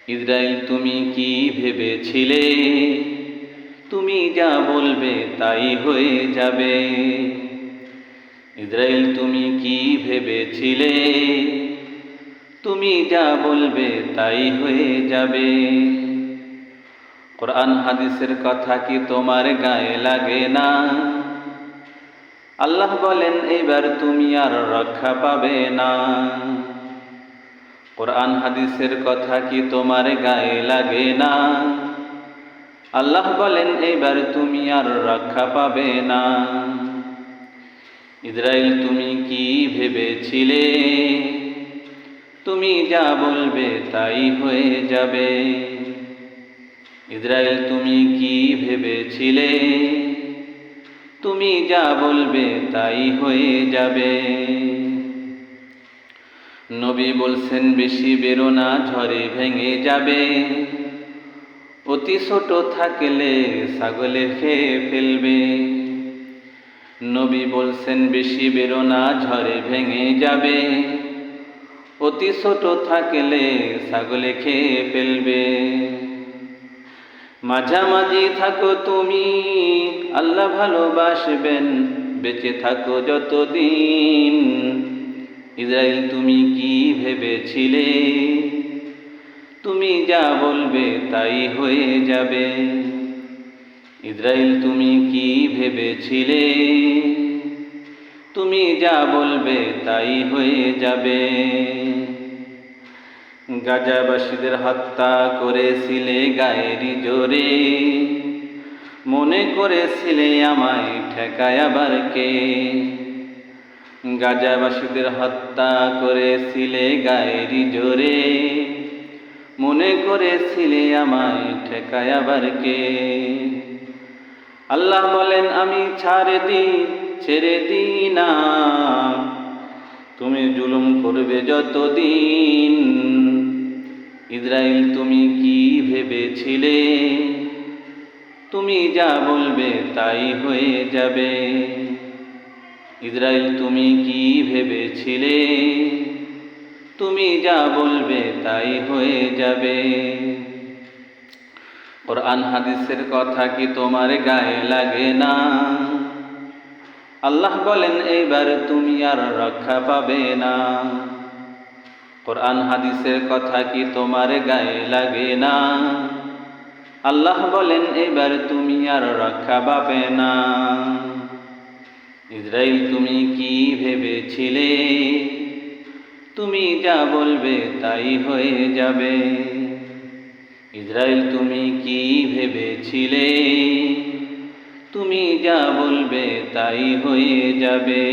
ইসরাইল তুমি কি ভেবেছিলে তুমি যা বলবে তাই হয়ে যাবে। ইসরাইল তুমি কি ভেবেছিলে তুমি যা বলবে তাই হয়ে যাবে। কোরআন হাদিসের কথা কি তোমার গায়ে লাগে না? আল্লাহ বলেন এবার তুমি আর রক্ষা পাবে না। কোরআন হাদিসের কথা কি তোমার গায়ে লাগে না? আল্লাহ বলেন এবার তুমি আর রক্ষা পাবে না। ইসরাইল তুমি কি ভেবেছিলে তুমি যা বলবে তাই হয়ে যাবে। ইসরাইল তুমি কি ভেবেছিলে তুমি যা বলবে তাই হয়ে যাবে। নবী বলছেন বেশি বেরো না ঝড়ে ভেঙে যাবে। অতি ছোট থাকলে ছাগলে খেয়ে ফেলবে। নবী বলছেন বেশি বেরো না ঝড়ে ভেঙে যাবে। অতি ছোট থাকলে ছাগলে খেয়ে ফেলবে। মাঝামাঝি থাকো তুমি আল্লাহ ভালোবাসবেন বেঁচে থাকো যতদিন। ইসরাইল তুমি কি ভেবেছিলে তুমি যা বলবে তাই হয়ে যাবে। ইসরাইল তুমি কি ভেবেছিলে তুমি যা বলবে তাই হয়ে যাবে। গাজাবাসীদের হত্যা করেছিলে গায়েরই জোরে। মনে করেছিলে আমায় ঠেকায় আবার কে? গাজাবাসীদের হত্যা করেছিলে গায়েরই জোরে। মনে করেছিলে আমায় ঠেকায় আবার কে? আল্লাহ বলেন আমি ছেড়ে দিই না। তুমি জুলুম করবে যতদিন। ইসরাইল তুমি কি ভেবেছিলে তুমি যা বলবে তাই হয়ে যাবে। ইসরাইল তুমি কি ভেবেছিলে তুমি যা বলবে তাই হয়ে যাবে। কোরআন হাদিসের কথা কি তোমার গায়ে লাগে না? আল্লাহ বলেন এইবার তুমি আর রক্ষা পাবে না। কোরআন হাদিসের কথা কি তোমার গায়ে লাগে না? আল্লাহ বলেন এবার তুমি আর রক্ষা পাবে না। ইসরাইল তুমি কি ভেবেছিলে তুমি যা বলবে তাই হয়ে যাবে। ইসরাইল তুমি কি ভেবেছিলে তুমি যা বলবে তাই হয়ে যাবে।